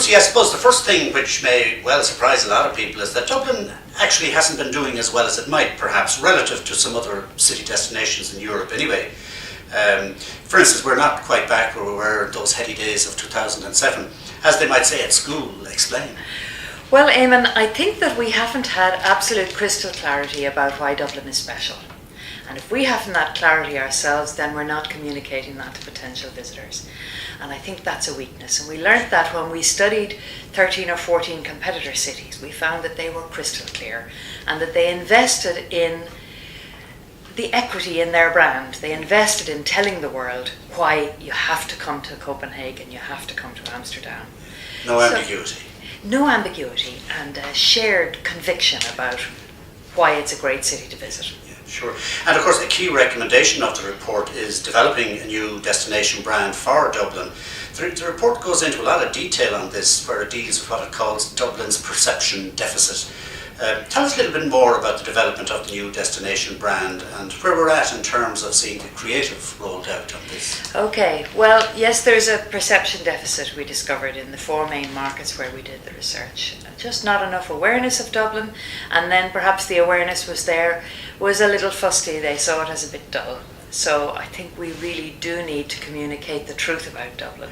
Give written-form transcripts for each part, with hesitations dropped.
Lucy, I suppose the first thing which may well surprise a lot of people is that Dublin actually hasn't been doing as well as it might, perhaps, relative to some other city destinations in Europe anyway. For instance, we're not quite back where we were in those heady days of 2007. As they might say at school, explain. Well, Eamon, I think that we haven't had absolute crystal clarity about why Dublin is special. And if we haven't that clarity ourselves, then we're not communicating that to potential visitors. And I think that's a weakness. And we learnt that when we studied 13 or 14 competitor cities. We found that they were crystal clear and that they invested in the equity in their brand. They invested in telling the world why you have to come to Copenhagen, you have to come to Amsterdam. No ambiguity. No ambiguity and a shared conviction about why it's a great city to visit. Yeah, sure. And of course a key recommendation of the report is developing a new destination brand for Dublin. The report goes into a lot of detail on this, where it deals with what it calls Dublin's perception deficit. Tell us a little bit more about the development of the new destination brand and where we're at in terms of seeing the creative rolled out on this. Okay, well, yes, there's a perception deficit we discovered in the 4 main markets where we did the research. Just not enough awareness of Dublin, and then perhaps the awareness was a little fusty. They saw it as a bit dull. So I think we really do need to communicate the truth about Dublin.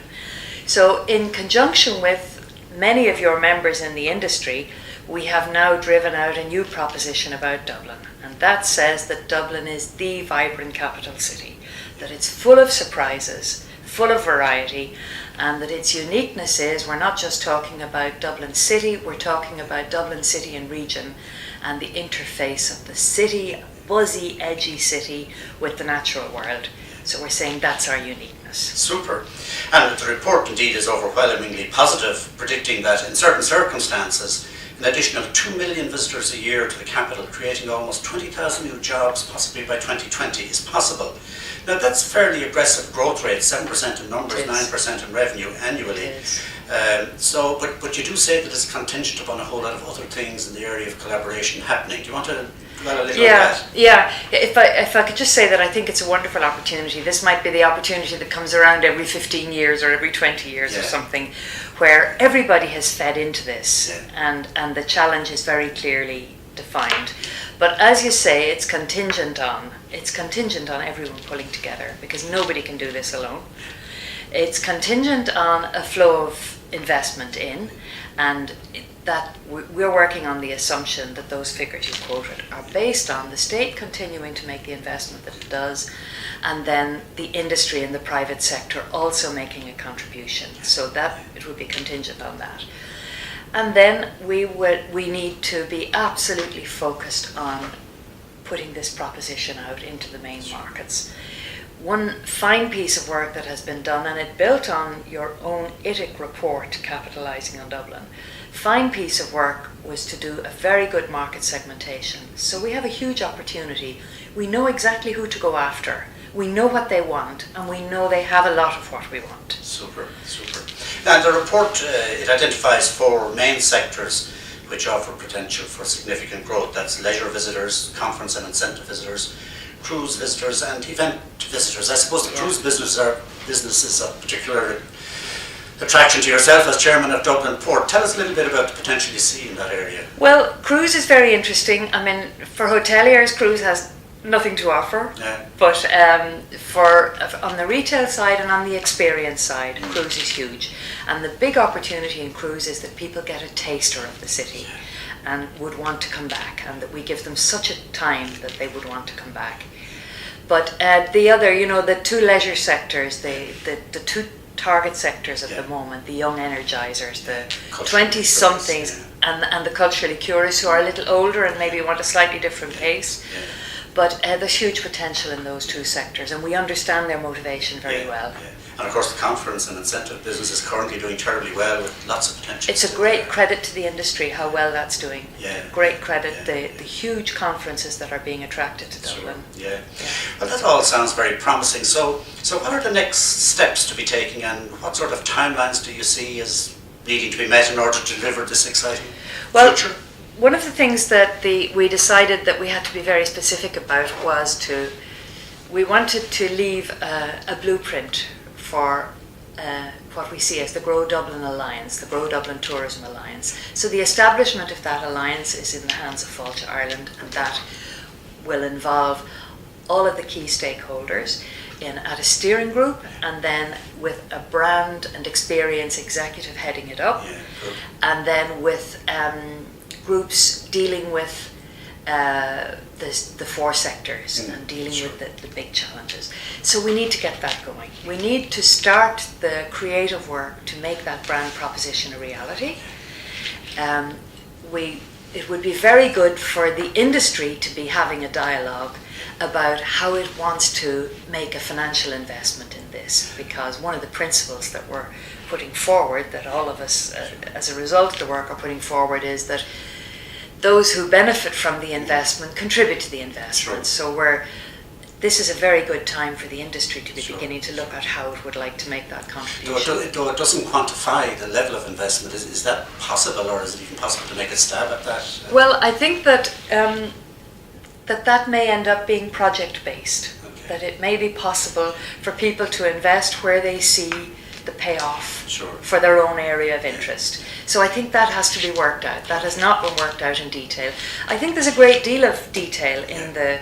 So in conjunction with many of your members in the industry, we have now driven out a new proposition about Dublin, and that says that Dublin is the vibrant capital city, that it's full of surprises, full of variety, and that its uniqueness is we're not just talking about Dublin City, we're talking about Dublin City and region and the interface of the city, buzzy, edgy city with the natural world. So we're saying that's our uniqueness. Super. And the report indeed is overwhelmingly positive, predicting that in certain circumstances an additional 2 million visitors a year to the capital, creating almost 20,000 new jobs, possibly by 2020, is possible. Now that's fairly aggressive growth rate, 7% in numbers, 9% in revenue annually. But you do say that it's contingent upon a whole lot of other things in the area of collaboration happening. Do you want to dwell a little on that? Yeah. If I could just say that I think it's a wonderful opportunity. This might be the opportunity that comes around every 15 years or every 20 years or something, where everybody has fed into this and the challenge is very clearly defined. But as you say, it's contingent on everyone pulling together, because nobody can do this alone. It's contingent on a flow of investment in, and that we're working on the assumption that those figures you quoted are based on the state continuing to make the investment that it does, and then the industry and the private sector also making a contribution. So that it would be contingent on that. And then we need to be absolutely focused on putting this proposition out into the main markets. One fine piece of work that has been done, and it built on your own ITIC report, capitalising on Dublin, fine piece of work was to do a very good market segmentation. So we have a huge opportunity. We know exactly who to go after. We know what they want, and we know they have a lot of what we want. Super. Now the report, it identifies 4 main sectors which offer potential for significant growth. That's leisure visitors, conference and incentive visitors, cruise visitors and event visitors. I suppose the cruise businesses of particular attraction to yourself as chairman of Dublin Port. Tell us a little bit about the potential you see in that area. Well, cruise is very interesting. I mean, for hoteliers, cruise has nothing to offer, but on the retail side and on the experience side, cruise is huge. And the big opportunity in cruise is that people get a taster of the city and would want to come back, and that we give them such a time that they would want to come back. But the other, the 2 leisure sectors, the 2 target sectors at the moment, the young energizers, the 20-somethings and the culturally curious who are a little older and maybe want a slightly different pace. But there's huge potential in those 2 sectors, and we understand their motivation very well. And of course the conference and incentive business is currently doing terribly well with lots of potential. It's a great credit to the industry how well that's doing. Great credit, the huge conferences that are being attracted to Dublin. Well, that all sounds very promising. So what are the next steps to be taken, and what sort of timelines do you see as needing to be met in order to deliver this exciting future? One of the things that we decided that we had to be very specific about was we wanted to leave a blueprint for what we see as the Grow Dublin Alliance, the Grow Dublin Tourism Alliance. So the establishment of that alliance is in the hands of Fáilte Ireland, and that will involve all of the key stakeholders at a steering group, and then with a brand and experience executive heading it up, and then with groups dealing with the four sectors and dealing with the big challenges. So we need to get that going. We need to start the creative work to make that brand proposition a reality. It would be very good for the industry to be having a dialogue about how it wants to make a financial investment in this, because one of the principles that we're putting forward, that all of us as a result of the work are putting forward, is that those who benefit from the investment contribute to the investment. So this is a very good time for the industry to be beginning to look at how it would like to make that contribution. Though it doesn't quantify the level of investment, is that possible, or is it even possible to make a stab at that? Well, I think that that may end up being project-based, that it may be possible for people to invest where they see the payoff for their own area of interest. So I think that has to be worked out. That has not been worked out in detail. I think there's a great deal of detail in the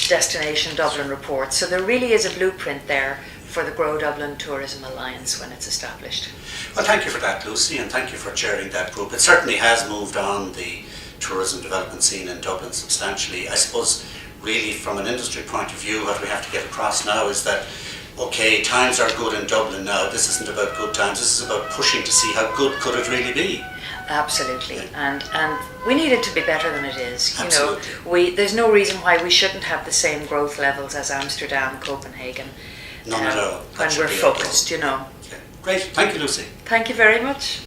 Destination Dublin report, so there really is a blueprint there for the Grow Dublin Tourism Alliance when it's established. Well, thank you for that, Lucy, and thank you for chairing that group. It certainly has moved on the tourism development scene in Dublin substantially. I suppose really from an industry point of view, what we have to get across now is that okay, times are good in Dublin now. This isn't about good times. This is about pushing to see how good could it really be. Absolutely, and we need it to be better than it is. Absolutely. You know, there's no reason why we shouldn't have the same growth levels as Amsterdam, Copenhagen. None at all. When we're focused, you know. Okay. Great. Thank you, Lucy. Thank you very much.